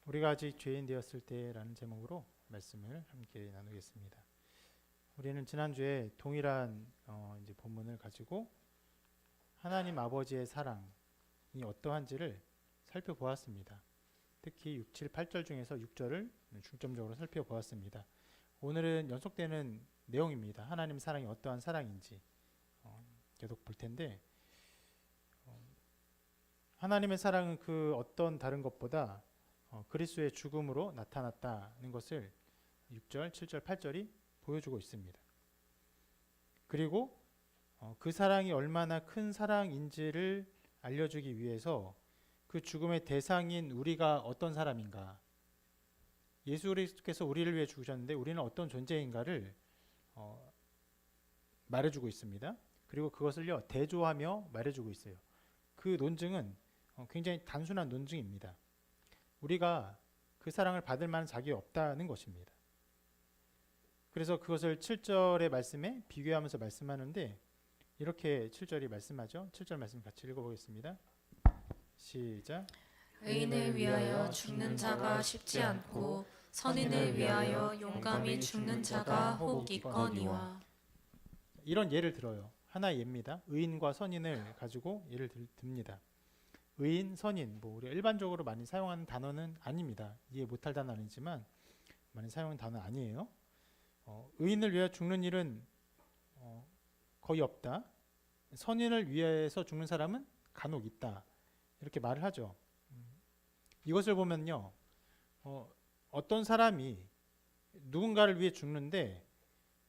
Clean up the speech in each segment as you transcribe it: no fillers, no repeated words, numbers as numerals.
우리가 아직 죄인 되었을 때라는 제목으로 말씀을 함께 나누겠습니다. 우리는 지난주에 동일한 이제 본문을 가지고 하나님 아버지의 사랑이 어떠한지를 살펴보았습니다. 특히 6, 7, 8절 중에서 6절을 중점적으로 살펴보았습니다. 오늘은 연속되는 내용입니다. 하나님 사랑이 어떠한 사랑인지 계속 볼 텐데, 하나님의 사랑은 그 어떤 다른 것보다 그리스도의 죽음으로 나타났다는 것을 6절, 7절, 8절이 보여주고 있습니다. 그리고 그 사랑이 얼마나 큰 사랑인지를 알려주기 위해서 그 죽음의 대상인 우리가 어떤 사람인가, 예수 그리스도께서 우리를 위해 죽으셨는데 우리는 어떤 존재인가를 말해주고 있습니다. 그리고 그것을요 대조하며 말해주고 있어요. 그 논증은 굉장히 단순한 논증입니다. 우리가 그 사랑을 받을 만한 자격이 없다는 것입니다. 그래서 그것을 7절의 말씀에 비교하면서 말씀하는데, 이렇게 7절이 말씀하죠. 7절 말씀 같이 읽어보겠습니다. 시작. 의인을 위하여 죽는 자가 쉽지 않고 선인을 위하여 용감히 죽는 자가 혹 있거니와. 이런 예를 들어요. 하나의 예입니다. 의인과 선인을 가지고 예를 듭니다. 의인, 선인, 우리가 일반적으로 많이 사용하는 단어는 아닙니다. 이해 못할 단어는 아니지만 많이 사용하는 단어 아니에요. 의인을 위하여 죽는 일은 거의 없다. 선인을 위해서 죽는 사람은 간혹 있다. 이렇게 말을 하죠. 이것을 보면요, 어떤 사람이 누군가를 위해 죽는데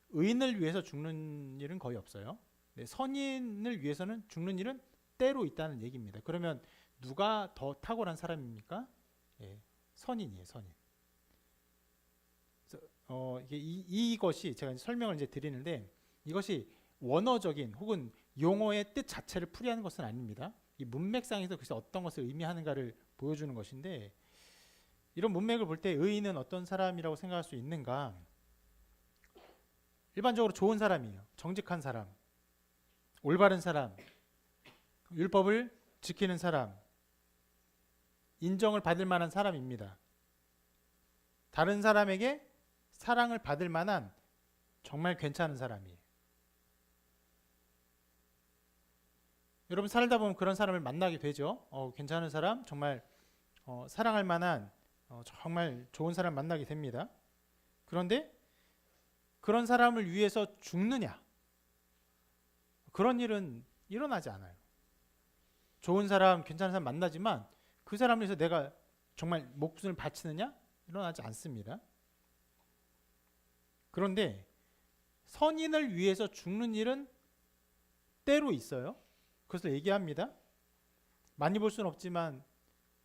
의인을 위해서 죽는 일은 거의 없어요. 선인을 위해서는 죽는 일은 때로 있다는 얘기입니다. 그러면 누가 더 탁월한 사람입니까? 선인이에요, 선인. 이것이 제가 설명을 이제 드리는데, 이것이 원어적인 혹은 용어의 뜻 자체를 풀이하는 것은 아닙니다. 이 문맥상에서 그래서 어떤 것을 의미하는가를 보여주는 것인데, 이런 문맥을 볼 때 의인은 어떤 사람이라고 생각할 수 있는가? 일반적으로 좋은 사람이에요. 정직한 사람, 올바른 사람, 율법을 지키는 사람, 인정을 받을 만한 사람입니다. 다른 사람에게 사랑을 받을 만한 정말 괜찮은 사람이에요. 여러분 살다 보면 그런 사람을 만나게 되죠. 괜찮은 사람, 정말 사랑할 만한 정말 좋은 사람 만나게 됩니다. 그런데 그런 사람을 위해서 죽느냐? 그런 일은 일어나지 않아요. 좋은 사람, 괜찮은 사람 만나지만 그 사람을 위해서 내가 정말 목숨을 바치느냐? 일어나지 않습니다. 그런데 선인을 위해서 죽는 일은 때로 있어요. 그래서 얘기합니다. 많이 볼 수는 없지만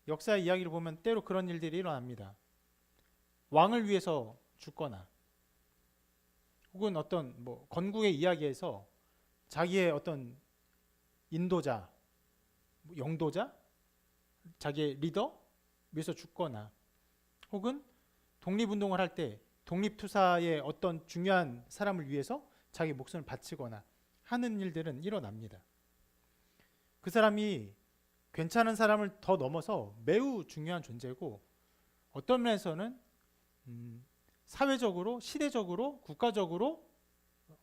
역사의 이야기를 보면 때로 그런 일들이 일어납니다. 왕을 위해서 죽거나, 혹은 어떤 건국의 이야기에서 자기의 어떤 인도자, 영도자, 자기의 리더 위해서 죽거나, 혹은 독립운동을 할 때 독립투사의 어떤 중요한 사람을 위해서 자기 목숨을 바치거나 하는 일들은 일어납니다. 그 사람이 괜찮은 사람을 더 넘어서 매우 중요한 존재고, 어떤 면에서는 사회적으로, 시대적으로, 국가적으로,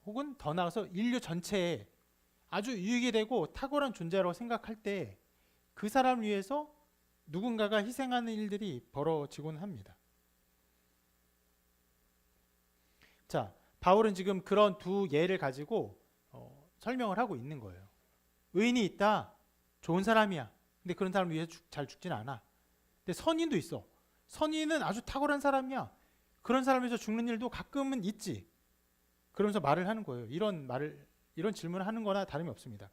혹은 더 나아가서 인류 전체에 아주 유익이 되고 탁월한 존재라고 생각할 때 그 사람을 위해서 누군가가 희생하는 일들이 벌어지곤 합니다. 자, 바울은 지금 그런 두 예를 가지고 설명을 하고 있는 거예요. 의인이 있다, 좋은 사람이야. 근데 그런 사람을 위해서 잘 죽진 않아. 근데 선인도 있어. 선인은 아주 탁월한 사람이야. 그런 사람을 위해서 죽는 일도 가끔은 있지. 그러면서 말을 하는 거예요. 이런 질문을 하는 거나 다름이 없습니다.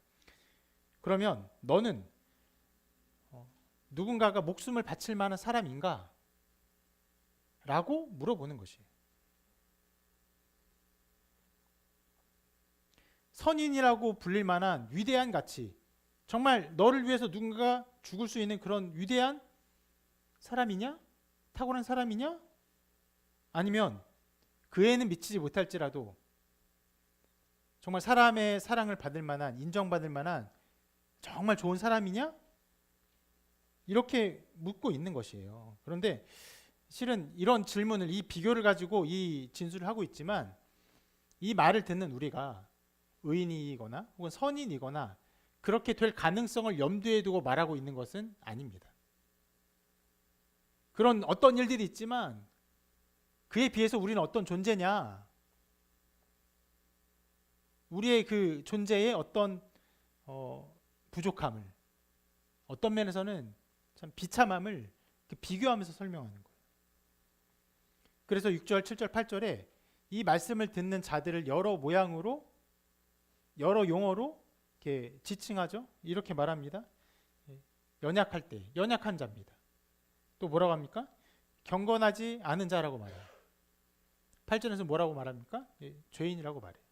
그러면 너는 누군가가 목숨을 바칠 만한 사람인가? 라고 물어보는 것이에요. 선인이라고 불릴 만한 위대한 가치, 정말 너를 위해서 누군가가 죽을 수 있는 그런 위대한 사람이냐? 탁월한 사람이냐? 아니면 그 애는 미치지 못할지라도 정말 사람의 사랑을 받을 만한, 인정받을 만한 정말 좋은 사람이냐? 이렇게 묻고 있는 것이에요. 그런데 실은 이런 질문을, 이 비교를 가지고 이 진술을 하고 있지만 이 말을 듣는 우리가 의인이거나 혹은 선인이거나 그렇게 될 가능성을 염두에 두고 말하고 있는 것은 아닙니다. 그런 어떤 일들이 있지만 그에 비해서 우리는 어떤 존재냐? 우리의 그 존재의 어떤 부족함을, 어떤 면에서는 참 비참함을 비교하면서 설명하는 거예요. 그래서 6절, 7절, 8절에 이 말씀을 듣는 자들을 여러 모양으로, 여러 용어로 이렇게 지칭하죠. 이렇게 말합니다. 연약할 때, 연약한 자입니다. 또 뭐라고 합니까? 경건하지 않은 자라고 말해요. 8절에서 뭐라고 말합니까? 죄인이라고 말해요.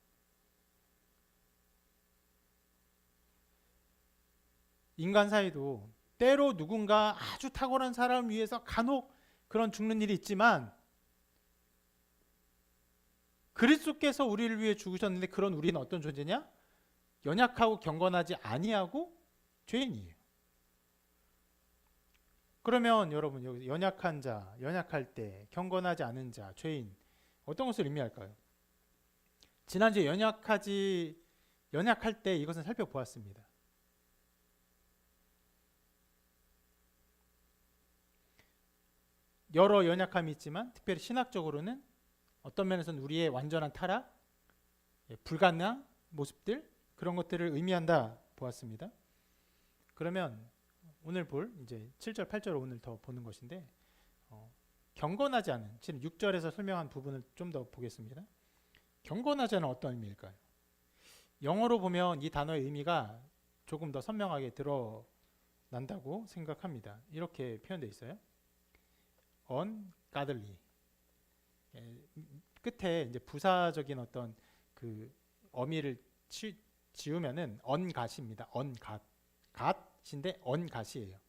인간 사이도 때로 누군가 아주 탁월한 사람을 위해서 간혹 그런 죽는 일이 있지만 그리스도께서 우리를 위해 죽으셨는데 그런 우리는 어떤 존재냐? 연약하고 경건하지 아니하고 죄인이에요. 그러면 여러분 여기 연약한 자, 연약할 때, 경건하지 않은 자, 죄인 어떤 것을 의미할까요? 지난주에 연약할 때 이것은 살펴보았습니다. 여러 연약함이 있지만 특별히 신학적으로는 어떤 면에서는 우리의 완전한 타락, 불가능한 모습들, 그런 것들을 의미한다 보았습니다. 그러면 오늘 볼 이제 7절, 8절을 오늘 더 보는 것인데 경건하지 않은, 지금 6절에서 설명한 부분을 좀 더 보겠습니다. 경건하지 않은 어떤 의미일까요? 영어로 보면 이 단어의 의미가 조금 더 선명하게 드러난다고 생각합니다. 이렇게 표현되어 있어요. ungodly. 끝에 이제 부사적인 어떤 그 어미를 지우면은 ungod입니다. ungot. god인데 ungod이에요.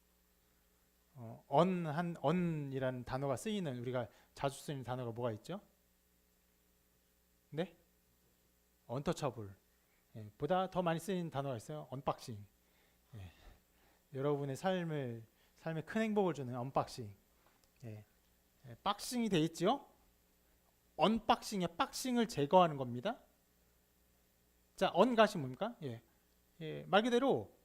un이라는 단어가 쓰이는, 우리가 자주 쓰는 단어가 뭐가 있죠? 네? untouchable. 보다 더 많이 쓰이는 단어가 있어요. 언박싱. 여러분의 삶에 큰 행복을 주는 언박싱. 박싱이 돼 있죠? 언박싱에 박싱을 제거하는 겁니다. 자, 언갓이 뭡니까? 말 그대로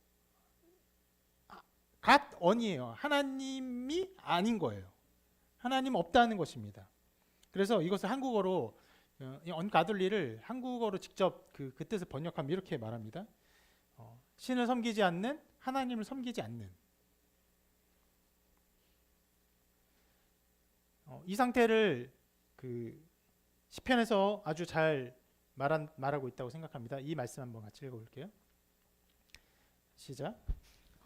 갓 언이에요. 하나님이 아닌 거예요. 하나님 없다는 것입니다. 그래서 이것을 한국어로 언가들리를 한국어로 직접 그 뜻을 번역하면 이렇게 말합니다. 신을 섬기지 않는, 하나님을 섬기지 않는. 이 상태를 그 시편에서 아주 잘 말하고 있다고 생각합니다. 이 말씀 한번 같이 읽어볼게요. 시작.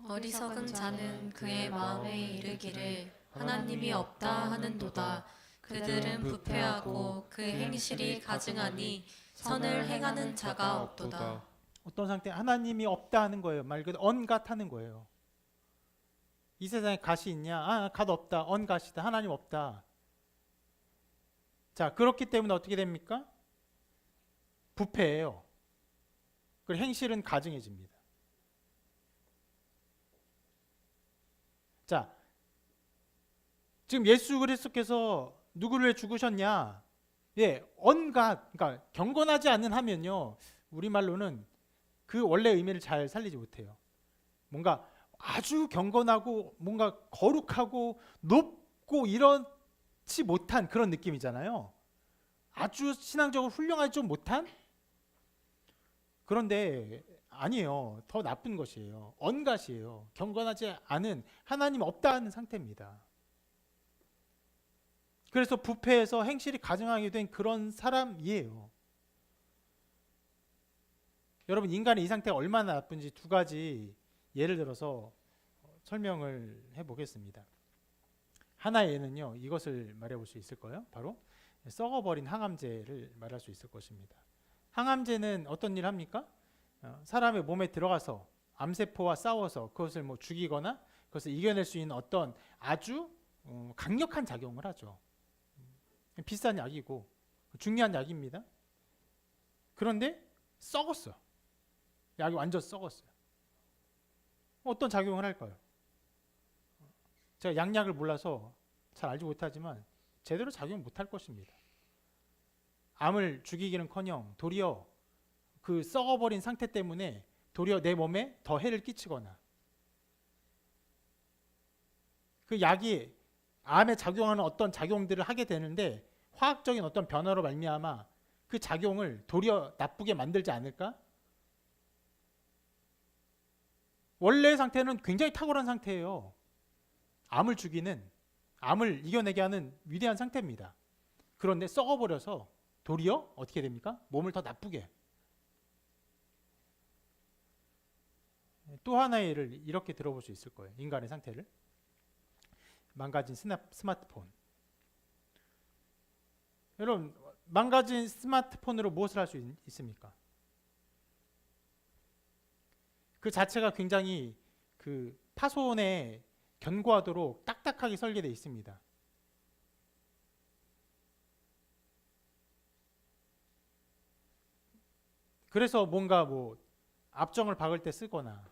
어리석은 자는 그의 마음에 이르기를 하나님이 없다 하는도다. 그들은 부패하고 그 행실이 가증하니 선을 행하는 자가 없도다. 어떤 상태? 하나님이 없다 하는 거예요. 말 그대로 언갓 하는 거예요. 이 세상에 갓이 있냐? 갓 없다. 언갓이다. 하나님 없다. 자, 그렇기 때문에 어떻게 됩니까? 부패해요. 그리고 행실은 가증해집니다. 자, 지금 예수 그리스도께서 누구를 위해 죽으셨냐? 언갓, 그러니까 경건하지 않은 하면요, 우리말로는 그 원래 의미를 잘 살리지 못해요. 뭔가 아주 경건하고 뭔가 거룩하고 높고 이렇지 못한 그런 느낌이잖아요. 아주 신앙적으로 훌륭하지 좀 못한? 그런데 아니에요. 더 나쁜 것이에요. 언갓이에요. 경건하지 않은, 하나님 없다는 상태입니다. 그래서 부패해서 행실이 가증하게 된 그런 사람이에요. 여러분, 인간의 이 상태가 얼마나 나쁜지 두 가지 예를 들어서 설명을 해보겠습니다. 하나의 예는요, 이것을 말해볼 수 있을 거예요. 바로 썩어버린 항암제를 말할 수 있을 것입니다. 항암제는 어떤 일을 합니까? 사람의 몸에 들어가서 암세포와 싸워서 그것을 뭐 죽이거나 그것을 이겨낼 수 있는 어떤 아주 강력한 작용을 하죠. 비싼 약이고 중요한 약입니다. 그런데 썩었어요. 약이 완전 썩었어요. 어떤 작용을 할까요? 제가 양약을 몰라서 잘 알지 못하지만 제대로 작용 못할 것입니다. 암을 죽이기는커녕 도리어 그 썩어버린 상태 때문에 도리어 내 몸에 더 해를 끼치거나 그 약이 암에 작용하는 어떤 작용들을 하게 되는데 화학적인 어떤 변화로 말미암아 그 작용을 도리어 나쁘게 만들지 않을까? 원래의 상태는 굉장히 탁월한 상태예요. 암을 죽이는, 암을 이겨내게 하는 위대한 상태입니다. 그런데 썩어버려서 도리어 어떻게 됩니까? 몸을 더 나쁘게. 또 하나의 예를 이렇게 들어볼 수 있을 거예요. 인간의 상태를. 망가진 스마트폰. 여러분, 망가진 스마트폰으로 무엇을 할 수 있습니까? 그 자체가 굉장히 그 파손에 견고하도록 딱딱하게 설계되어 있습니다. 그래서 뭔가 뭐 압정을 박을 때 쓰거나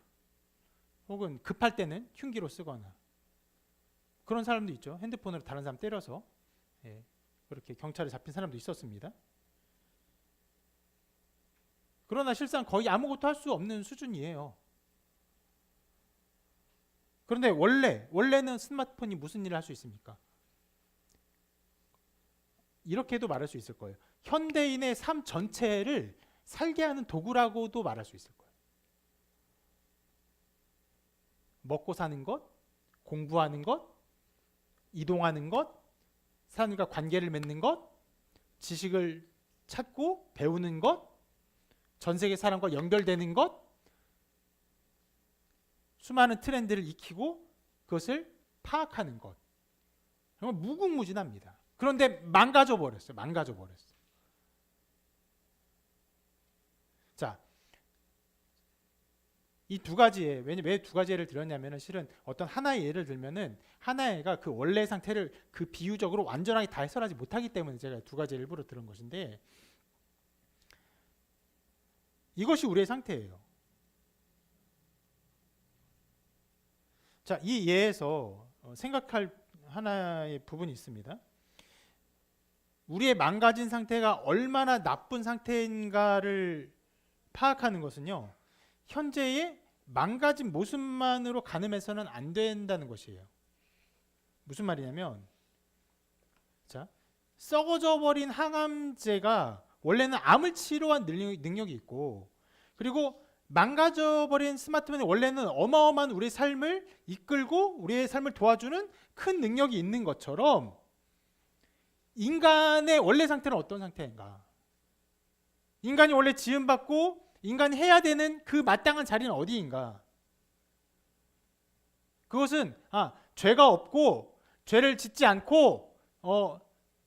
혹은 급할 때는 흉기로 쓰거나 그런 사람도 있죠. 핸드폰으로 다른 사람 때려서 그렇게 경찰에 잡힌 사람도 있었습니다. 그러나 실상 거의 아무것도 할 수 없는 수준이에요. 그런데 원래는 스마트폰이 무슨 일을 할 수 있습니까? 이렇게도 말할 수 있을 거예요. 현대인의 삶 전체를 살게 하는 도구라고도 말할 수 있을 거예요. 먹고 사는 것, 공부하는 것, 이동하는 것, 사람과 관계를 맺는 것, 지식을 찾고 배우는 것, 전 세계 사람과 연결되는 것, 수많은 트렌드를 익히고 그것을 파악하는 것. 정말 무궁무진합니다. 그런데 망가져 버렸어요. 자, 이 두 가지에 왜 두 가지 예를 들었냐면은 실은 어떤 하나의 예를 들면은 하나의 애가 그 원래 상태를 그 비유적으로 완전하게 다 해설하지 못하기 때문에 제가 두 가지 일부러 들은 것인데 이것이 우리의 상태예요. 자, 이 예에서 생각할 하나의 부분이 있습니다. 우리의 망가진 상태가 얼마나 나쁜 상태인가를 파악하는 것은요. 현재의 망가진 모습만으로 가늠해서는 안 된다는 것이에요. 무슨 말이냐면 자, 썩어져 버린 항암제가 원래는 암을 치료한 능력이 있고 그리고 망가져 버린 스마트폰이 원래는 어마어마한 우리의 삶을 이끌고 우리의 삶을 도와주는 큰 능력이 있는 것처럼 인간의 원래 상태는 어떤 상태인가? 인간이 원래 지음받고 인간이 해야 되는 그 마땅한 자리는 어디인가? 그것은 죄가 없고 죄를 짓지 않고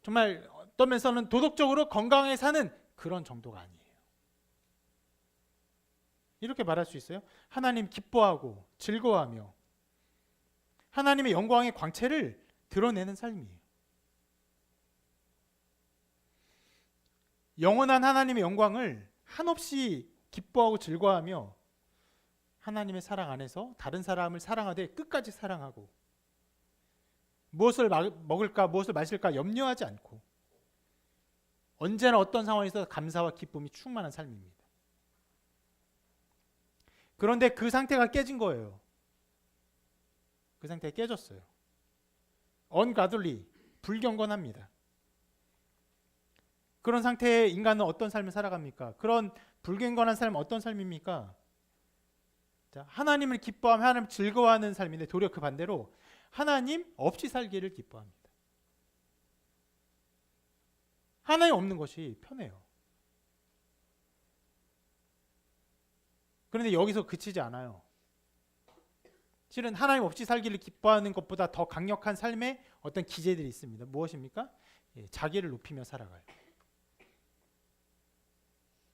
정말 어떤 면에서는 도덕적으로 건강하게 사는 그런 정도가 아니에요. 이렇게 말할 수 있어요. 하나님 기뻐하고 즐거워하며 하나님의 영광의 광채를 드러내는 삶이에요. 영원한 하나님의 영광을 한없이 기뻐하고 즐거워하며 하나님의 사랑 안에서 다른 사람을 사랑하되 끝까지 사랑하고 무엇을 먹을까 무엇을 마실까 염려하지 않고 언제나 어떤 상황에서 감사와 기쁨이 충만한 삶입니다. 그런데 그 상태가 깨진 거예요. 그 상태가 깨졌어요. ungodly, 불경건합니다. 그런 상태의 인간은 어떤 삶을 살아갑니까? 그런 불경건한 삶은 어떤 삶입니까? 자, 하나님을 기뻐하며 하나님을 즐거워하는 삶인데 도리어 그 반대로 하나님 없이 살기를 기뻐합니다. 하나님 없는 것이 편해요. 그런데 여기서 그치지 않아요. 실은 하나님 없이 살기를 기뻐하는 것보다 더 강력한 삶의 어떤 기제들이 있습니다. 무엇입니까? 자기를 높이며 살아가요.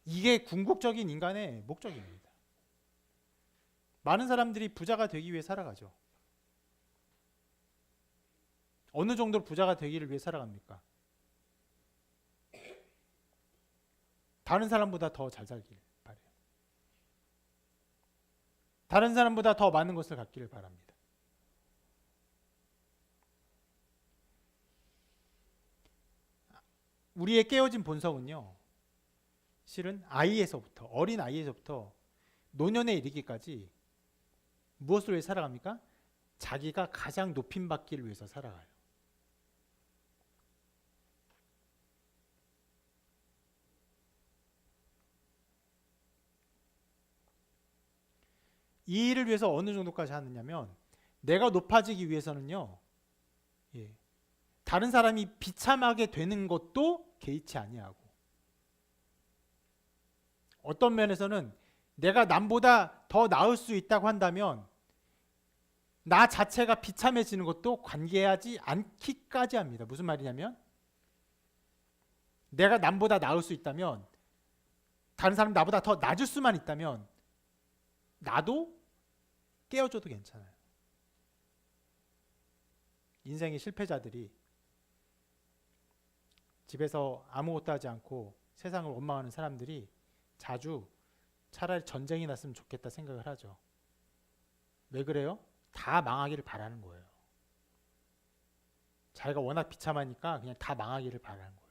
이게 궁극적인 인간의 목적입니다. 많은 사람들이 부자가 되기 위해 살아가죠. 어느 정도로 부자가 되기를 위해 살아갑니까? 다른 사람보다 더 잘 살기를 바라요. 다른 사람보다 더 많은 것을 갖기를 바랍니다. 우리의 깨어진 본성은요, 실은 아이에서부터, 어린 아이에서부터 노년에 이르기까지 무엇을 위해 살아갑니까? 자기가 가장 높임 받기를 위해서 살아가요. 이 일을 위해서 어느 정도까지 하느냐면, 내가 높아지기 위해서는요, 다른 사람이 비참하게 되는 것도 개의치 아니하고, 어떤 면에서는 내가 남보다 더 나을 수 있다고 한다면 나 자체가 비참해지는 것도 관계하지 않기까지 합니다. 무슨 말이냐면, 내가 남보다 나을 수 있다면, 다른 사람이 나보다 더 낮을 수만 있다면 나도 깨어져도 괜찮아요. 인생의 실패자들이 집에서 아무것도 하지 않고 세상을 원망하는 사람들이 자주 차라리 전쟁이 났으면 좋겠다 생각을 하죠. 왜 그래요? 다 망하기를 바라는 거예요. 자기가 워낙 비참하니까 그냥 다 망하기를 바라는 거예요.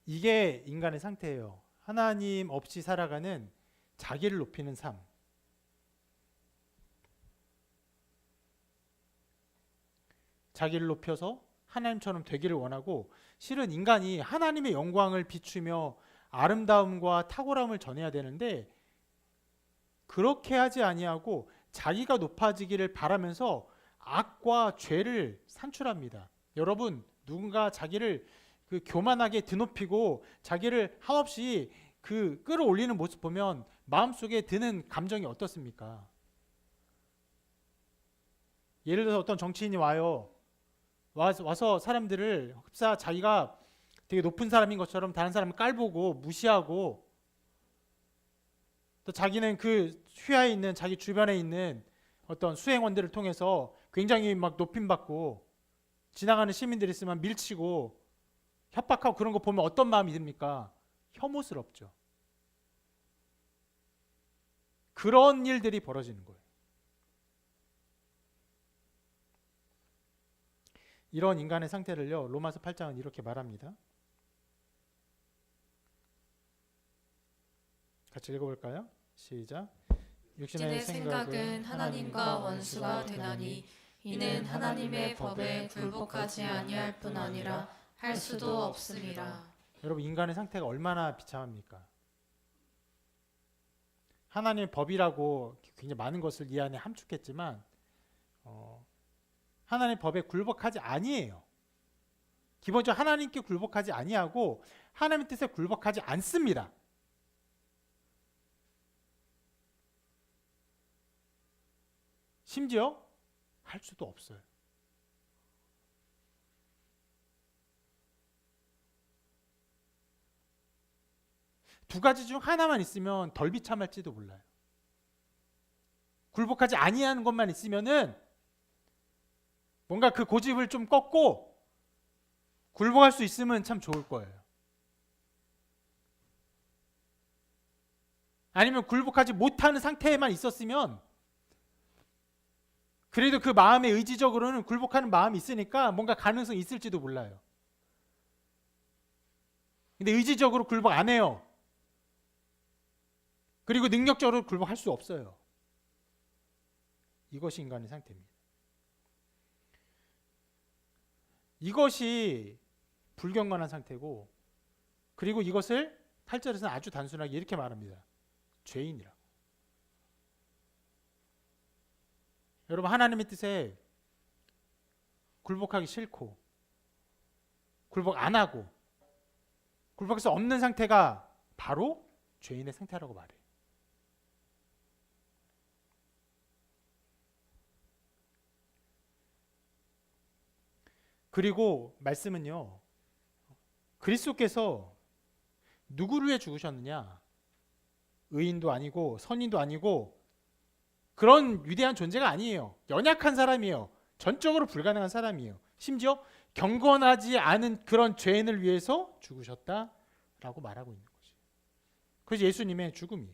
이게 인간의 상태예요. 하나님 없이 살아가는 자기를 높이는 삶. 자기를 높여서 하나님처럼 되기를 원하고, 실은 인간이 하나님의 영광을 비추며 아름다움과 탁월함을 전해야 되는데 그렇게 하지 아니하고 자기가 높아지기를 바라면서 악과 죄를 산출합니다. 여러분, 누군가 자기를 교만하게 드높이고 자기를 한없이 끌어올리는 모습 보면 마음속에 드는 감정이 어떻습니까? 예를 들어서 어떤 정치인이 와서 사람들을 흡사 자기가 되게 높은 사람인 것처럼 다른 사람을 깔보고 무시하고, 또 자기는 그 휘하에 있는 자기 주변에 있는 어떤 수행원들을 통해서 굉장히 막 높임받고, 지나가는 시민들이 있으면 밀치고 협박하고, 그런 거 보면 어떤 마음이 듭니까? 혐오스럽죠. 그런 일들이 벌어지는 거예요. 이런 인간의 상태를요, 로마서 8장은 이렇게 말합니다. 같이 읽어볼까요? 시작. 육신의 생각은 하나님과 원수가 되나니 이는 하나님의 법에 굴복하지 아니할 뿐 아니라 할 수도 없습니다. 여러분, 인간의 상태가 얼마나 비참합니까? 하나님의 법이라고 굉장히 많은 것을 이 안에 함축했지만 하나님의 법에 굴복하지 아니에요. 기본적으로 하나님께 굴복하지 아니하고 하나님의 뜻에 굴복하지 않습니다. 심지어 할 수도 없어요. 두 가지 중 하나만 있으면 덜 비참할지도 몰라요. 굴복하지 아니하는 것만 있으면은 뭔가 그 고집을 좀 꺾고 굴복할 수 있으면 참 좋을 거예요. 아니면 굴복하지 못하는 상태에만 있었으면 그래도 그 마음에 의지적으로는 굴복하는 마음이 있으니까 뭔가 가능성이 있을지도 몰라요. 근데 의지적으로 굴복 안 해요. 그리고 능력적으로 굴복할 수 없어요. 이것이 인간의 상태입니다. 이것이 불경건한 상태고, 그리고 이것을 8절에서는 아주 단순하게 이렇게 말합니다. 죄인이라고. 여러분, 하나님의 뜻에 굴복하기 싫고 굴복 안 하고 굴복할 수 없는 상태가 바로 죄인의 상태라고 말해요. 그리고 말씀은요, 그리스도께서 누구를 위해 죽으셨느냐? 의인도 아니고 선인도 아니고 그런 위대한 존재가 아니에요. 연약한 사람이에요. 전적으로 불가능한 사람이에요. 심지어 경건하지 않은 그런 죄인을 위해서 죽으셨다라고 말하고 있는 거죠. 그래서 예수님의 죽음이에요.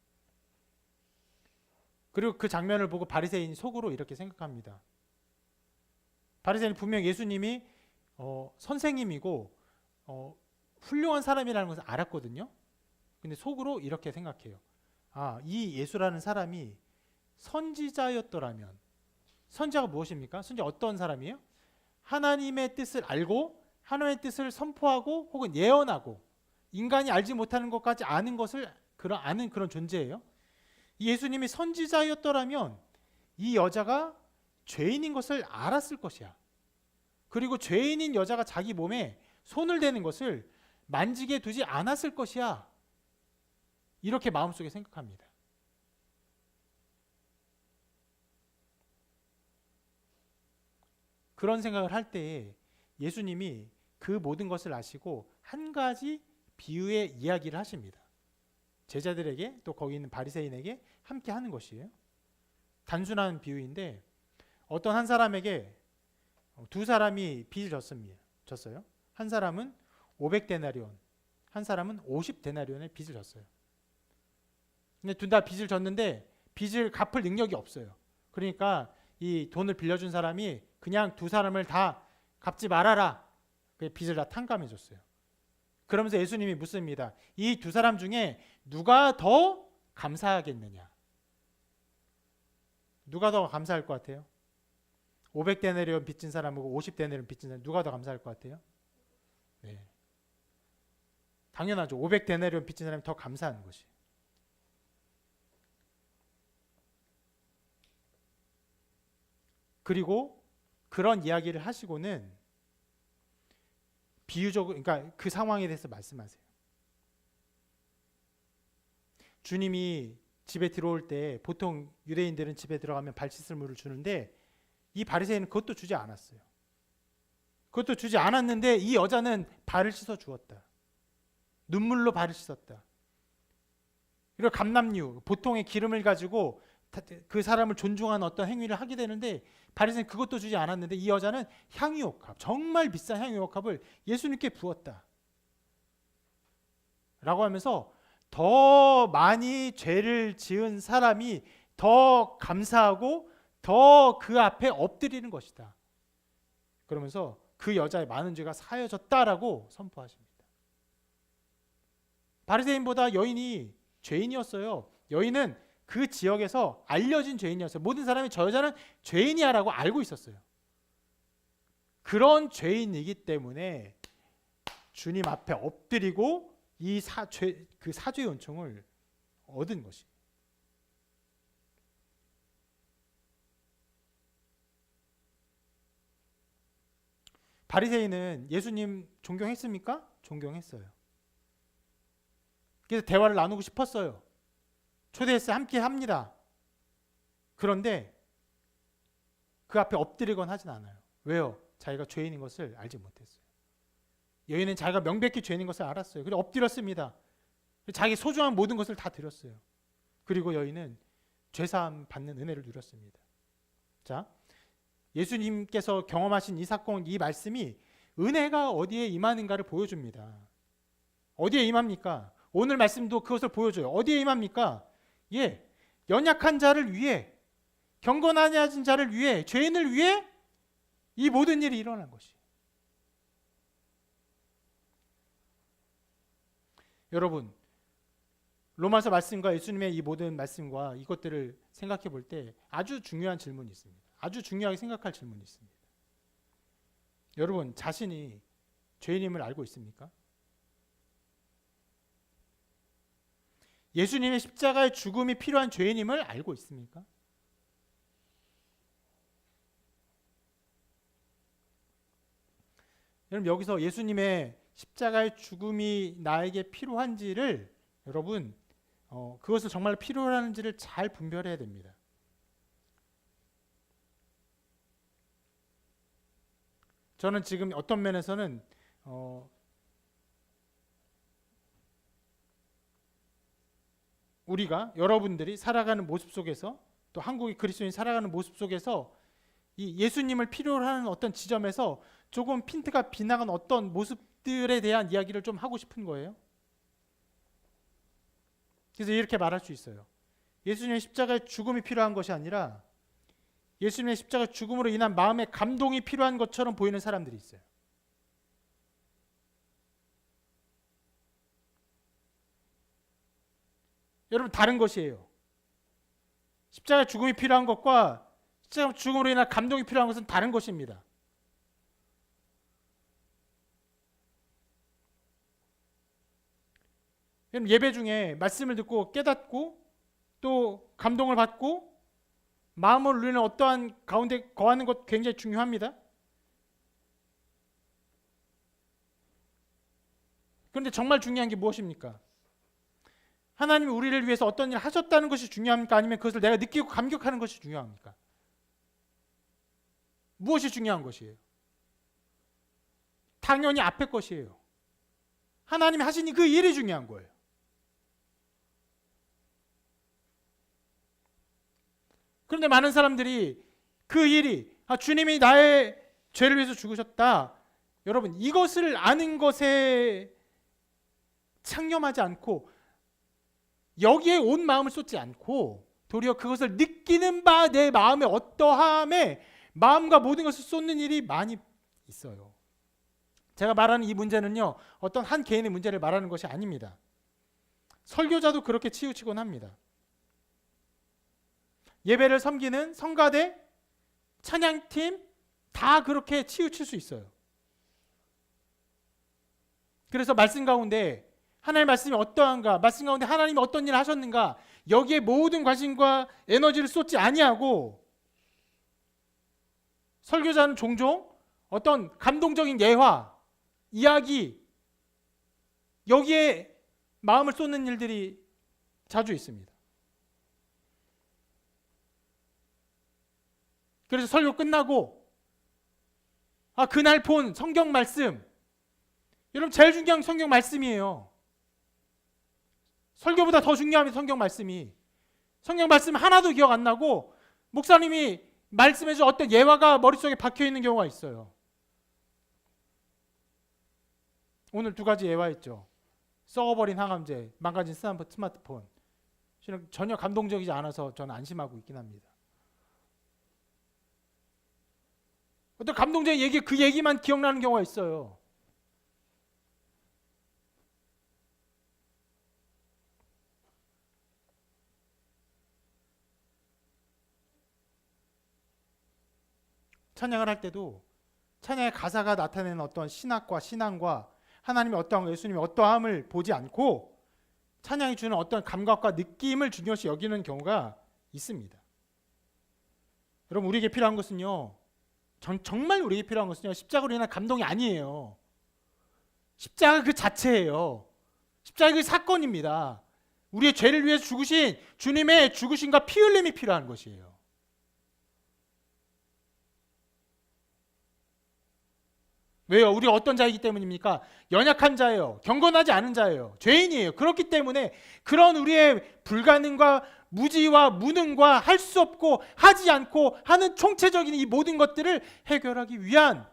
그리고 그 장면을 보고 바리새인이 속으로 이렇게 생각합니다. 바리새인은 분명 예수님이 선생님이고 훌륭한 사람이라는 것을 알았거든요. 근데 속으로 이렇게 생각해요. 이 예수라는 사람이 선지자였더라면. 선지자가 무엇입니까? 선지자 어떤 사람이에요? 하나님의 뜻을 알고 하나님의 뜻을 선포하고 혹은 예언하고 인간이 알지 못하는 것까지 아는 것을 아는 그런 존재예요. 이 예수님이 선지자였더라면 이 여자가 죄인인 것을 알았을 것이야. 그리고 죄인인 여자가 자기 몸에 손을 대는 것을 만지게 두지 않았을 것이야. 이렇게 마음속에 생각합니다. 그런 생각을 할 때에 예수님이 그 모든 것을 아시고 한 가지 비유의 이야기를 하십니다. 제자들에게 또 거기 있는 바리새인에게 함께 하는 것이에요. 단순한 비유인데 어떤 한 사람에게 두 사람이 빚을 졌어요. 한 사람은 500데나리온, 한 사람은 50데나리온의 빚을 졌어요. 근데 둘 다 빚을 졌는데 빚을 갚을 능력이 없어요. 그러니까 이 돈을 빌려준 사람이 그냥 두 사람을 다 갚지 말아라. 그 빚을 다 탕감해 줬어요. 그러면서 예수님이 묻습니다. 이 두 사람 중에 누가 더 감사하겠느냐? 누가 더 감사할 것 같아요? 500데나리온 빚진 사람하고 50데나리온 빚진 사람 누가 더 감사할 것 같아요? 네. 당연하죠. 500데나리온 빚진 사람이 더 감사하는 것이. 그리고 그런 이야기를 하시고는 비유적으로, 그러니까 그 상황에 대해서 말씀하세요. 주님이 집에 들어올 때 보통 유대인들은 집에 들어가면 발 씻을 물을 주는데 이 바리새인은 그것도 주지 않았어요. 그것도 주지 않았는데 이 여자는 발을 씻어 주었다. 눈물로 발을 씻었다. 그리고 감람류, 보통의 기름을 가지고 그 사람을 존중하는 어떤 행위를 하게 되는데 바리새인은 그것도 주지 않았는데 이 여자는 향유옥합, 정말 비싼 향유옥합을 예수님께 부었다. 라고 하면서 더 많이 죄를 지은 사람이 더 감사하고 더 그 앞에 엎드리는 것이다. 그러면서 그 여자의 많은 죄가 사여졌다라고 선포하십니다. 바리새인보다 여인이 죄인이었어요. 여인은 그 지역에서 알려진 죄인이었어요. 모든 사람이 저 여자는 죄인이야라고 알고 있었어요. 그런 죄인이기 때문에 주님 앞에 엎드리고 이 그 사죄의 은총을 얻은 것이. 바리새인은 예수님 존경했습니까? 존경했어요. 그래서 대화를 나누고 싶었어요. 초대했어요. 함께 합니다. 그런데 그 앞에 엎드리거나 하진 않아요. 왜요? 자기가 죄인인 것을 알지 못했어요. 여인은 자기가 명백히 죄인인 것을 알았어요. 그래서 엎드렸습니다. 자기 소중한 모든 것을 다 드렸어요. 그리고 여인은 죄사함 받는 은혜를 누렸습니다. 자, 예수님께서 경험하신 이 사건, 이 말씀이 은혜가 어디에 임하는가를 보여줍니다. 어디에 임합니까? 오늘 말씀도 그것을 보여줘요. 어디에 임합니까? 연약한 자를 위해, 경건하지 않은 자를 위해, 죄인을 위해 이 모든 일이 일어난 것이. 여러분, 로마서 말씀과 예수님의 이 모든 말씀과 이것들을 생각해 볼 때 아주 중요한 질문이 있습니다. 아주 중요하게 생각할 질문이 있습니다. 여러분, 자신이 죄인임을 알고 있습니까? 예수님의 십자가의 죽음이 필요한 죄인임을 알고 있습니까? 여러분, 여기서 예수님의 십자가의 죽음이 나에게 필요한지를 여러분 그것을 정말 필요로 하는지를 잘 분별해야 됩니다. 저는 지금 어떤 면에서는 우리가 여러분들이 살아가는 모습 속에서 또 한국의 그리스도인이 살아가는 모습 속에서 이 예수님을 필요로 하는 어떤 지점에서 조금 핀트가 빗나간 어떤 모습들에 대한 이야기를 좀 하고 싶은 거예요. 그래서 이렇게 말할 수 있어요. 예수님의 십자가의 죽음이 필요한 것이 아니라 예수님의 십자가 죽음으로 인한 마음의 감동이 필요한 것처럼 보이는 사람들이 있어요. 여러분, 다른 것이에요. 십자가 죽음이 필요한 것과 십자가 죽음으로 인한 감동이 필요한 것은 다른 것입니다. 여러분, 예배 중에 말씀을 듣고 깨닫고 또 감동을 받고 마음을 울리는 어떠한 가운데 거하는 것 굉장히 중요합니다. 그런데 정말 중요한 게 무엇입니까? 하나님이 우리를 위해서 어떤 일을 하셨다는 것이 중요합니까? 아니면 그것을 내가 느끼고 감격하는 것이 중요합니까? 무엇이 중요한 것이에요? 당연히 앞에 것이에요. 하나님이 하신 그 일이 중요한 거예요. 그런데 많은 사람들이 그 일이 주님이 나의 죄를 위해서 죽으셨다. 여러분, 이것을 아는 것에 창념하지 않고 여기에 온 마음을 쏟지 않고 도리어 그것을 느끼는 바 내 마음의 어떠함에 마음과 모든 것을 쏟는 일이 많이 있어요. 제가 말하는 이 문제는요, 어떤 한 개인의 문제를 말하는 것이 아닙니다. 설교자도 그렇게 치우치곤 합니다. 예배를 섬기는 성가대, 찬양팀 다 그렇게 치우칠 수 있어요. 그래서 말씀 가운데 하나님의 말씀이 어떠한가, 말씀 가운데 하나님이 어떤 일을 하셨는가, 여기에 모든 관심과 에너지를 쏟지 아니하고 설교자는 종종 어떤 감동적인 예화, 이야기, 여기에 마음을 쏟는 일들이 자주 있습니다. 그래서 설교 끝나고 그날 본 성경 말씀, 여러분 제일 중요한 건 성경 말씀이에요. 설교보다 더 중요합니다. 성경 말씀이. 성경 말씀 하나도 기억 안 나고 목사님이 말씀해준 어떤 예화가 머릿속에 박혀있는 경우가 있어요. 오늘 두 가지 예화했죠. 썩어버린 항암제, 망가진 스마트폰. 전혀 감동적이지 않아서 저는 안심하고 있긴 합니다. 어떤 감동적인 얘기, 그 얘기만 기억나는 경우가 있어요. 찬양을 할 때도 찬양의 가사가 나타내는 어떤 신학과 신앙과 하나님의 어떠한 예수님의 어떠함을 보지 않고 찬양이 주는 어떤 감각과 느낌을 중요시 여기는 경우가 있습니다. 여러분, 우리에게 필요한 것은요, 정말 우리에게 필요한 것은요, 십자가로 인한 감동이 아니에요. 십자가 그 자체예요. 십자가 그 사건입니다. 우리의 죄를 위해 죽으신 주님의 죽으심과 피 흘림이 필요한 것이에요. 왜요? 우리가 어떤 자이기 때문입니까? 연약한 자예요. 경건하지 않은 자예요. 죄인이에요. 그렇기 때문에 그런 우리의 불가능과 무지와 무능과 할 수 없고 하지 않고 하는 총체적인 이 모든 것들을 해결하기 위한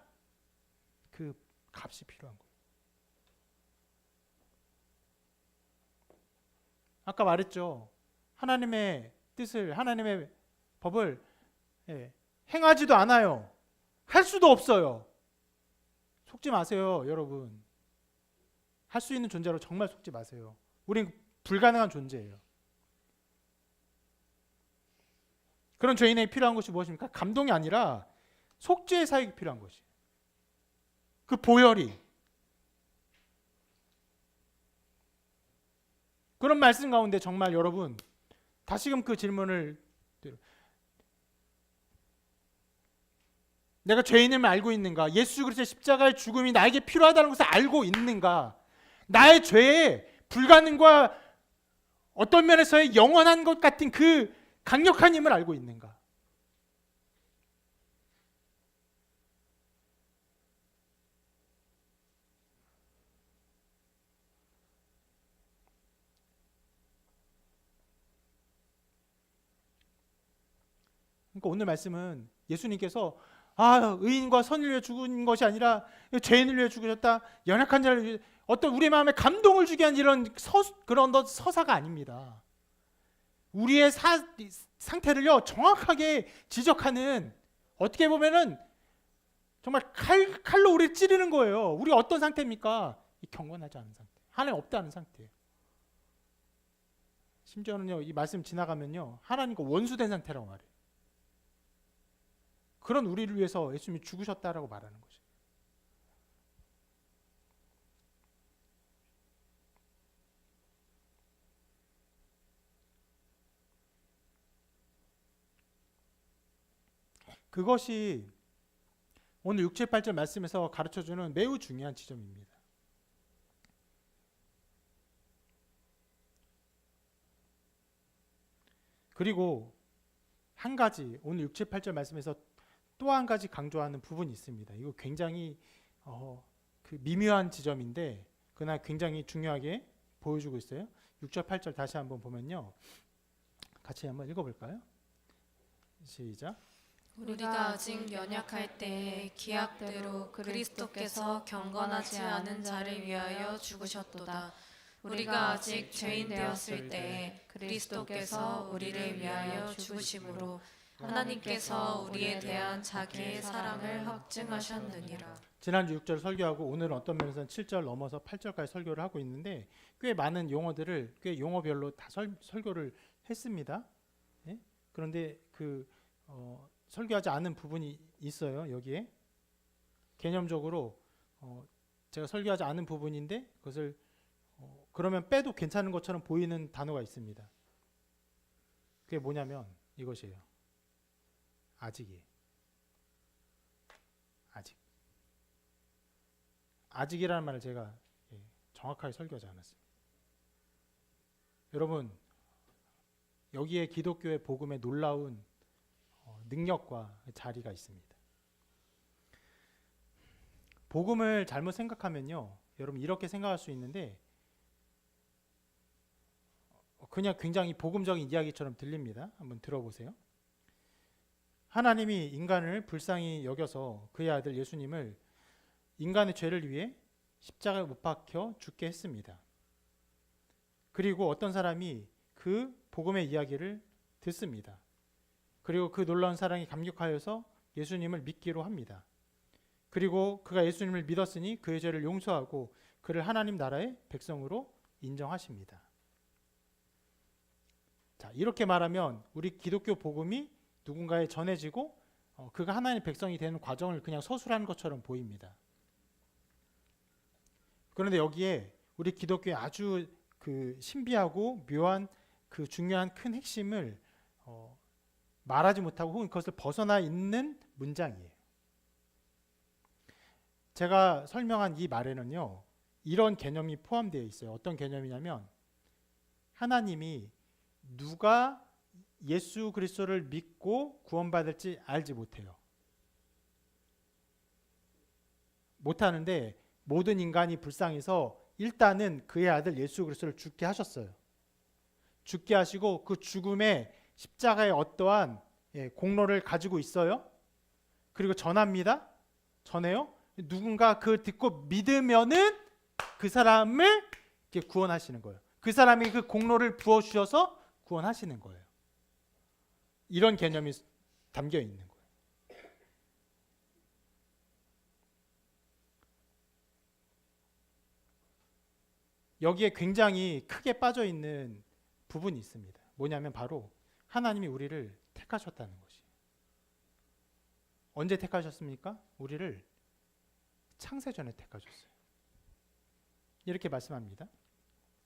그 값이 필요한 거예요. 아까 말했죠. 하나님의 뜻을, 하나님의 법을 행하지도 않아요. 할 수도 없어요. 속지 마세요, 여러분. 할 수 있는 존재로 정말 속지 마세요. 우린 불가능한 존재예요. 그런 죄인에게 필요한 것이 무엇입니까? 감동이 아니라 속죄의 사역이 필요한 것이에요. 그 보혈이. 그런 말씀 가운데 정말 여러분, 다시금 그 질문을, 내가 죄인임을 알고 있는가? 예수 그리스도의 십자가의 죽음이 나에게 필요하다는 것을 알고 있는가? 나의 죄의 불가능과 어떤 면에서의 영원한 것 같은 그 강력한 힘을 알고 있는가? 그러니까 오늘 말씀은 예수님께서 의인과 선을 위해 죽은 것이 아니라 죄인을 위해 죽으셨다. 연약한 자를 위해, 어떤 우리 마음에 감동을 주게 한 이런 그런 서사가 아닙니다. 우리의 상태를요 정확하게 지적하는, 어떻게 보면은 정말 칼로 우리를 찌르는 거예요. 우리 어떤 상태입니까? 이 경건하지 않은 상태, 하나님 없다는 상태예요. 심지어는요 이 말씀 지나가면요 하나님과 원수된 상태라고 말해요. 그런 우리를 위해서 예수님이 죽으셨다라고 말하는 거죠. 그것이 오늘 6, 7, 8절 말씀에서 가르쳐주는 매우 중요한 지점입니다. 그리고 한 가지 오늘 6, 7, 8절 말씀에서 또 한 가지 강조하는 부분이 있습니다. 이거 굉장히 그 미묘한 지점인데 그러나 굉장히 중요하게 보여주고 있어요. 6절, 8절 다시 한번 보면요. 같이 한번 읽어볼까요? 시작. 우리가 아직 연약할 때 기약대로 그리스도께서 경건하지 않은 자를 위하여 죽으셨도다. 우리가 아직 죄인 되었을 때 그리스도께서 우리를 위하여 죽으심으로 하나님께서 우리에 대한 자기의 사랑을 확증하셨느니라. 지난주 6절 설교하고 오늘은 어떤 면에서는 7절 넘어서 8절까지 설교를 하고 있는데 꽤 많은 용어들을 꽤 용어별로 다 설교를 했습니다. 예? 그런데 설교하지 않은 부분이 있어요. 여기에 개념적으로 제가 설교하지 않은 부분인데 그것을 그러면 빼도 괜찮은 것처럼 보이는 단어가 있습니다. 그게 뭐냐면 이것이에요. 아직이에요. 아직이라는 말을 제가 정확하게 설교하지 않았습니다. 여러분 여기에 기독교의 복음의 놀라운 능력과 자리가 있습니다. 복음을 잘못 생각하면요 여러분 이렇게 생각할 수 있는데 그냥 굉장히 복음적인 이야기처럼 들립니다. 한번 들어보세요. 하나님이 인간을 불쌍히 여겨서 그의 아들 예수님을 인간의 죄를 위해 십자가에 못 박혀 죽게 했습니다. 그리고 어떤 사람이 그 복음의 이야기를 듣습니다. 그리고 그 놀라운 사랑에 감격하여서 예수님을 믿기로 합니다. 그리고 그가 예수님을 믿었으니 그의 죄를 용서하고 그를 하나님 나라의 백성으로 인정하십니다. 자, 이렇게 말하면 우리 기독교 복음이 누군가에 전해지고 그가 하나님의 백성이 되는 과정을 그냥 서술하는 것처럼 보입니다. 그런데 여기에 우리 기독교의 아주 그 신비하고 묘한 그 중요한 큰 핵심을 말하지 못하고 혹은 그것을 벗어나 있는 문장이에요. 제가 설명한 이 말에는요 이런 개념이 포함되어 있어요. 어떤 개념이냐면 하나님이 누가 예수 그리스도를 믿고 구원받을지 알지 못해요. 못하는데 모든 인간이 불쌍해서 일단은 그의 아들 예수 그리스도를 죽게 하셨어요. 죽게 하시고 그 죽음의 십자가에 어떠한 공로를 가지고 있어요. 그리고 전합니다. 전해요. 누군가 그걸 듣고 믿으면은 그 사람을 구원하시는 거예요. 그 사람이 그 공로를 부어주셔서 구원하시는 거예요. 이런 개념이 담겨 있는 거예요. 여기에 굉장히 크게 빠져 있는 부분이 있습니다. 뭐냐면 바로 하나님이 우리를 택하셨다는 것이. 언제 택하셨습니까? 우리를 창세전에 택하셨어요. 이렇게 말씀합니다.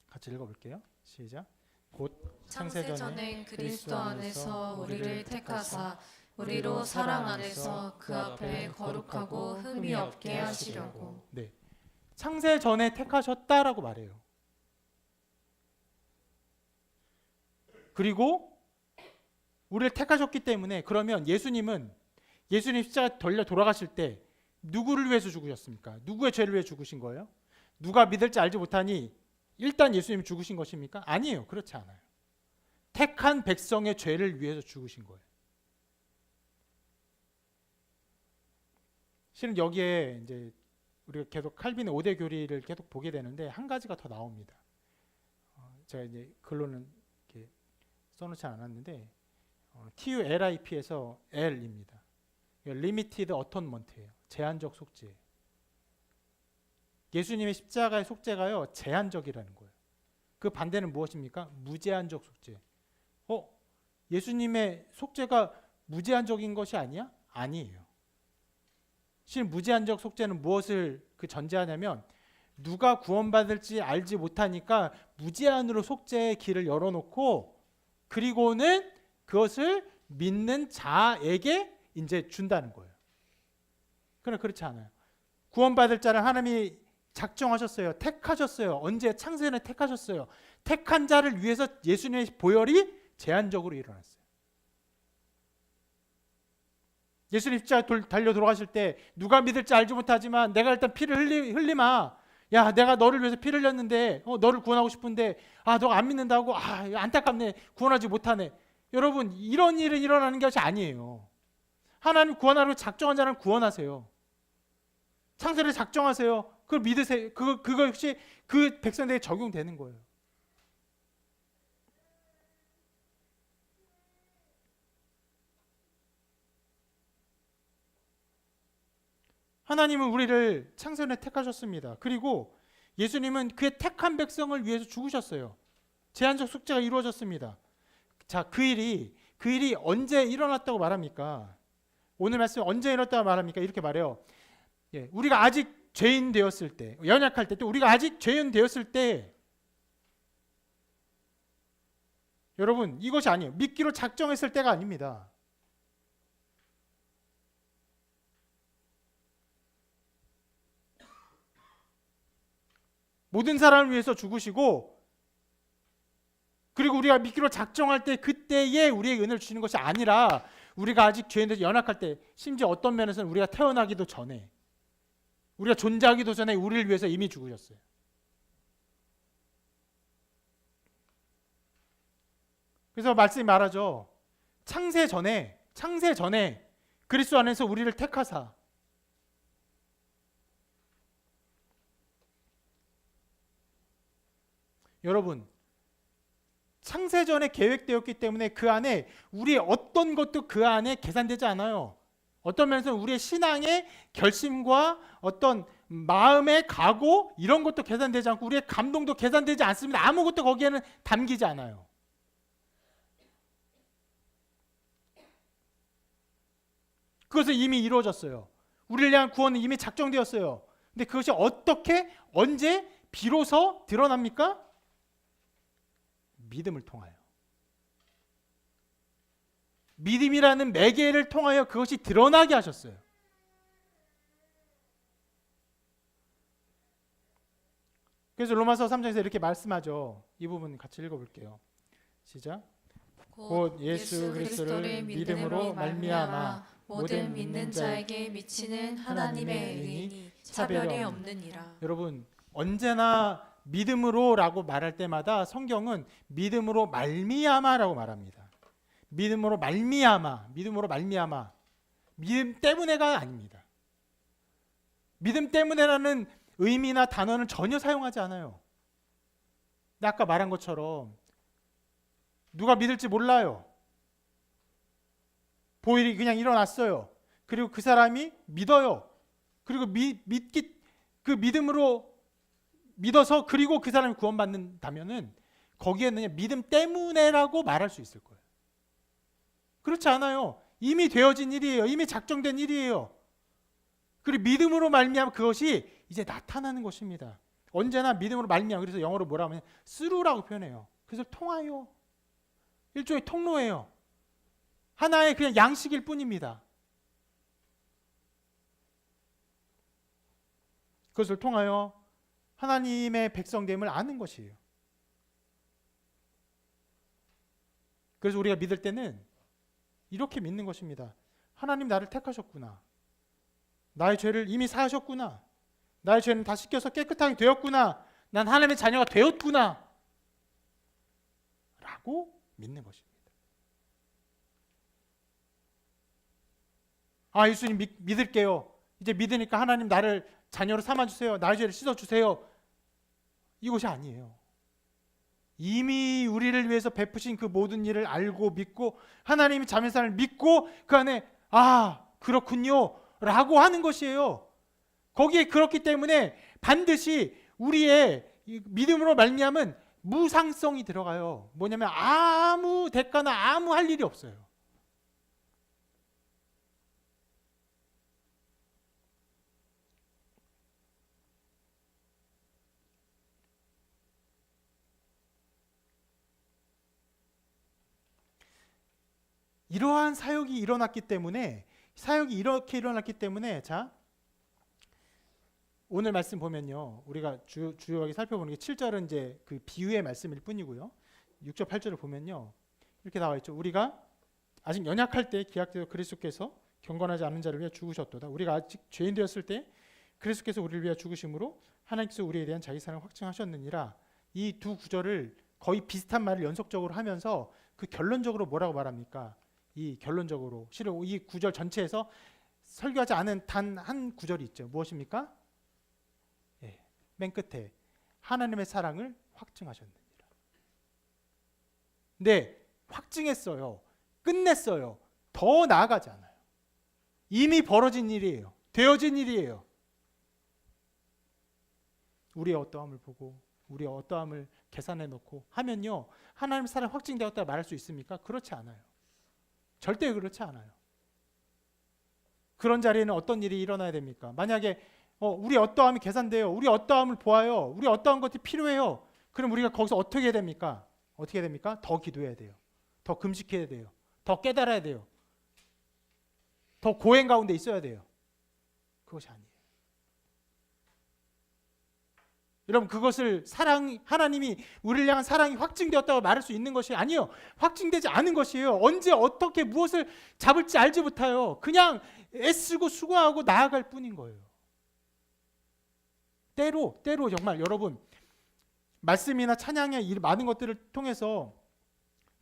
같이 읽어볼게요. 시작. 곧 창세전에 그리스도 안에서 우리를 택하사 우리로 사랑 안에서 그 앞에 거룩하고 흠이 없게 하시려고. 네, 창세전에 택하셨다라고 말해요. 그리고 우리를 택하셨기 때문에 그러면 예수님 십자가 돌려 돌아가실 때 누구를 위해서 죽으셨습니까? 누구의 죄를 위해 죽으신 거예요? 누가 믿을지 알지 못하니 일단 예수님이 죽으신 것입니까? 아니에요. 그렇지 않아요. 택한 백성의 죄를 위해서 죽으신 거예요. 실은 여기에 이제 우리가 계속 칼빈의 5대 교리를 계속 보게 되는데 한 가지가 더 나옵니다. 제가 이제 글로는 이렇게 써놓지 않았는데 TULIP에서 L입니다. Limited Atonement예요. 제한적 속죄. 예수님의 십자가의 속죄가요 제한적이라는 거예요. 그 반대는 무엇입니까? 무제한적 속죄. 예수님의 속죄가 무제한적인 것이 아니야? 아니에요. 실 무제한적 속죄는 무엇을 전제하냐면 누가 구원받을지 알지 못하니까 무제한으로 속죄의 길을 열어놓고 그리고는 그것을 믿는 자에게 이제 준다는 거예요. 그러나 그렇지 않아요. 구원받을 자를 하나님이 작정하셨어요. 택하셨어요. 언제? 창세전에 택하셨어요. 택한 자를 위해서 예수님의 보혈이 제한적으로 일어났어요. 예수님 십자가에 달려 돌아가실 때 누가 믿을지 알지 못하지만 내가 일단 피를 흘리마. 야, 내가 너를 위해서 피를 흘렸는데 너를 구원하고 싶은데 너가 안 믿는다고 안타깝네. 구원하지 못하네. 여러분, 이런 일은 일어나는 것이 아니에요. 하나님 구원하려고 작정한 자는 구원하세요. 창세를 작정하세요. 그걸 믿으세요. 그거 역시 그 백성들에게 적용되는 거예요. 하나님은 우리를 창세전에 택하셨습니다. 그리고 예수님은 그의 택한 백성을 위해서 죽으셨어요. 제한적 속죄가 이루어졌습니다. 자, 그 일이 언제 일어났다고 말합니까? 오늘 말씀 언제 일어났다고 말합니까? 이렇게 말해요. 우리가 아직 죄인 되었을 때, 연약할 때, 또 우리가 아직 죄인 되었을 때, 여러분 이것이 아니에요. 믿기로 작정했을 때가 아닙니다. 모든 사람을 위해서 죽으시고 그리고 우리가 믿기로 작정할 때 그때에 우리에게 은혜를 주시는 것이 아니라 우리가 아직 죄인들 연약할 때 심지어 어떤 면에서는 우리가 태어나기도 전에 우리가 존재하기도 전에 우리를 위해서 이미 죽으셨어요. 그래서 말씀이 말하죠. 창세 전에 그리스도 안에서 우리를 택하사 여러분 창세전에 계획되었기 때문에 그 안에 우리의 어떤 것도 그 안에 계산되지 않아요. 어떤 면에서는 우리의 신앙의 결심과 어떤 마음의 각오 이런 것도 계산되지 않고 우리의 감동도 계산되지 않습니다. 아무것도 거기에는 담기지 않아요. 그것은 이미 이루어졌어요. 우리를 위한 구원은 이미 작정되었어요. 근데 그것이 어떻게 언제 비로소 드러납니까? 믿음을 통하여. 믿음이라는 매개를 통하여 그것이 드러나게 하셨어요. 그래서 로마서 3장에서 이렇게 말씀하죠. 이 부분 같이 읽어볼게요. 시작. 곧 예수 그리스도를 믿음으로 말미암아 모든 믿는 자에게 미치는 하나님의 의인이 차별이 없느니라. 여러분 언제나 믿음으로라고 말할 때마다 성경은 믿음으로 말미암아라고 말합니다. 믿음으로 말미암아. 믿음 때문에가 아닙니다. 믿음 때문에라는 의미나 단어는 전혀 사용하지 않아요. 아까 말한 것처럼 누가 믿을지 몰라요. 보일이 그냥 일어났어요. 그리고 그 사람이 믿어요. 그리고 그 믿음으로 믿어서 그리고 그 사람이 구원받는다면은 거기에는 그냥 믿음 때문에라고 말할 수 있을 거예요. 그렇지 않아요. 이미 되어진 일이에요. 이미 작정된 일이에요. 그리고 믿음으로 말미암아 그것이 이제 나타나는 것입니다. 언제나 믿음으로 말미암아. 그래서 영어로 뭐라 하면 through라고 표현해요. 그래서 통하여. 일종의 통로예요. 하나의 그냥 양식일 뿐입니다. 그것을 통하여 하나님의 백성됨을 아는 것이에요. 그래서 우리가 믿을 때는 이렇게 믿는 것입니다. 하나님 나를 택하셨구나. 나의 죄를 이미 사하셨구나. 나의 죄는 다 씻겨서 깨끗하게 되었구나. 난 하나님의 자녀가 되었구나. 라고 믿는 것입니다. 예수님 믿을게요. 이제 믿으니까 하나님 나를 자녀로 삼아주세요. 나의 죄를 씻어주세요. 이것이 아니에요. 이미 우리를 위해서 베푸신 그 모든 일을 알고 믿고 하나님이 자매사랑을 믿고 그 안에 그렇군요 라고 하는 것이에요. 거기에 그렇기 때문에 반드시 우리의 믿음으로 말미암은 무상성이 들어가요. 뭐냐면 아무 대가나 아무 할 일이 없어요. 이러한 사역이 이렇게 일어났기 때문에 자 오늘 말씀 보면요, 우리가 주요하게 살펴보는 게 7절은 이제 그 비유의 말씀일 뿐이고요, 6절 8절을 보면요 이렇게 나와 있죠. 우리가 아직 연약할 때 기약되어 그리스도께서 경건하지 않은 자를 위해 죽으셨도다. 우리가 아직 죄인 되었을 때 그리스도께서 우리를 위해 죽으심으로 하나님께서 우리에 대한 자기 사랑을 확증하셨느니라. 이 두 구절을 거의 비슷한 말을 연속적으로 하면서 그 결론적으로 뭐라고 말합니까? 이 결론적으로 실은 이 구절 전체에서 설교하지 않은 단 한 구절이 있죠. 무엇입니까? 맨 끝에 하나님의 사랑을 확증하셨느니라. 네, 확증했어요. 끝냈어요. 더 나아가지 않아요. 이미 벌어진 일이에요. 되어진 일이에요. 우리의 어떠함을 보고 우리의 어떠함을 계산해 놓고 하면요, 하나님의 사랑 확증되었다 말할 수 있습니까? 그렇지 않아요. 절대 그렇지 않아요. 그런 자리에는 어떤 일이 일어나야 됩니까? 만약에 우리 어떠함이 계산돼요. 우리 어떠함을 보아요. 우리 어떠한 것이 필요해요. 그럼 우리가 거기서 어떻게 해야 됩니까? 어떻게 해야 됩니까? 더 기도해야 돼요. 더 금식해야 돼요. 더 깨달아야 돼요. 더 고행 가운데 있어야 돼요. 그것이 아니에요. 여러분, 그것을 하나님이 우리를 향한 사랑이 확증되었다고 말할 수 있는 것이 아니에요. 확증되지 않은 것이에요. 언제 어떻게 무엇을 잡을지 알지 못해요. 그냥 애쓰고 수고하고 나아갈 뿐인 거예요. 때로 정말 여러분, 말씀이나 찬양의 많은 것들을 통해서,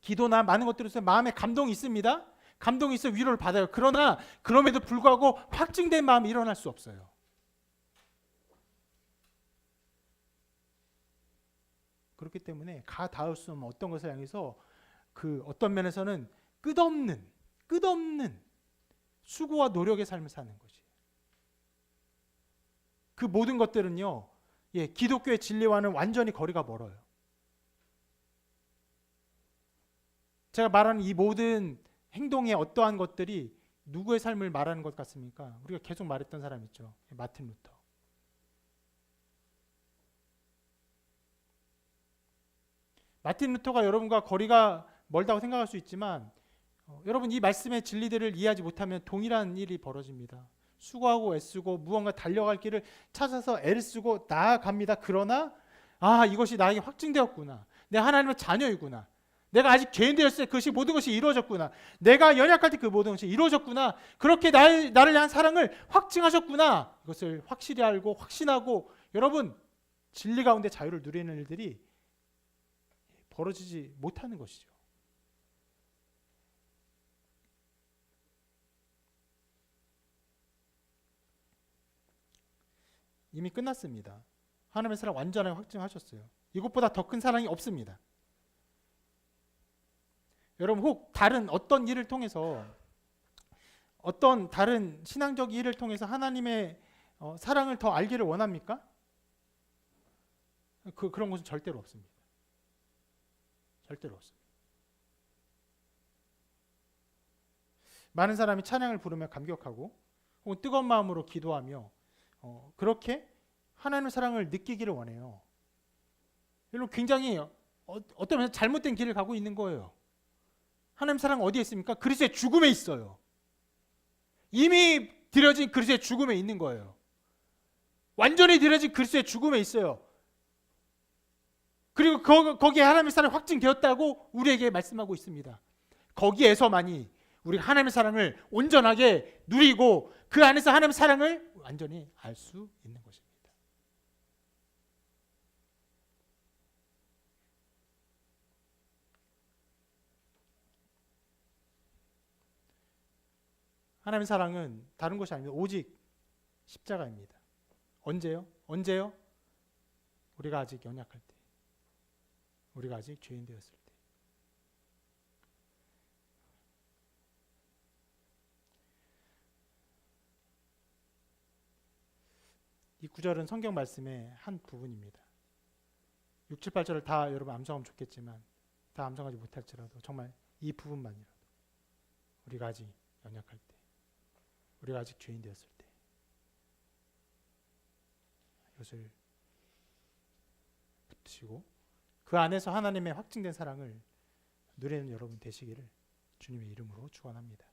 기도나 많은 것들을 통해서 마음에 감동이 있습니다. 감동이 있어 위로를 받아요. 그러나 그럼에도 불구하고 확증된 마음이 일어날 수 없어요. 그렇기 때문에 닿을 수 없는 어떤 것을 향해서 그 어떤 면에서는 끝없는 수고와 노력의 삶을 사는 것이. 그 모든 것들은요, 기독교의 진리와는 완전히 거리가 멀어요. 제가 말하는 이 모든 행동의 어떠한 것들이 누구의 삶을 말하는 것 같습니까? 우리가 계속 말했던 사람 있죠. 마틴 루터. 마틴 루터가 여러분과 거리가 멀다고 생각할 수 있지만 여러분, 이 말씀의 진리들을 이해하지 못하면 동일한 일이 벌어집니다. 수고하고 애쓰고 무언가 달려갈 길을 찾아서 애를 쓰고 나아갑니다. 그러나 이것이 나에게 확증되었구나. 내가 하나님의 자녀이구나. 내가 아직 죄인 되었을 때 그것이 모든 것이 이루어졌구나. 내가 연약할 때 그 모든 것이 이루어졌구나. 그렇게 나를 향한 사랑을 확증하셨구나. 이것을 확실히 알고 확신하고 여러분, 진리 가운데 자유를 누리는 일들이 벌어지지 못하는 것이죠. 이미 끝났습니다. 하나님의 사랑 완전하게 확증하셨어요. 이것보다 더 큰 사랑이 없습니다. 여러분, 혹 다른 어떤 일을 통해서, 어떤 다른 신앙적 일을 통해서 하나님의 사랑을 더 알기를 원합니까? 그런 것은 절대로 없습니다. 절대로 없습니다. 많은 사람이 찬양을 부르며 감격하고 혹은 뜨거운 마음으로 기도하며 그렇게 하나님의 사랑을 느끼기를 원해요. 여러분, 굉장히 어떤 면에서 잘못된 길을 가고 있는 거예요. 하나님의 사랑은 어디에 있습니까? 그리스도의 죽음에 있어요. 이미 드려진 그리스도의 죽음에 있는 거예요. 완전히 드려진 그리스도의 죽음에 있어요. 그리고 거기에 하나님의 사랑이 확증되었다고 우리에게 말씀하고 있습니다. 거기에서만이 우리가 하나님의 사랑을 온전하게 누리고 그 안에서 하나님의 사랑을 완전히 알 수 있는 것입니다. 하나님의 사랑은 다른 것이 아닙니다. 오직 십자가입니다. 언제요? 우리가 아직 연약할 때. 우리가 아직 죄인 되었을 때. 이 구절은 성경 말씀의 한 부분입니다. 6, 7, 8절을 다 여러분 암송하면 좋겠지만 다 암송하지 못할지라도 정말 이 부분만이라도 우리가 아직 연약할 때, 우리가 아직 죄인 되었을 때 이것을 붙이고 그 안에서 하나님의 확증된 사랑을 누리는 여러분 되시기를 주님의 이름으로 축원합니다.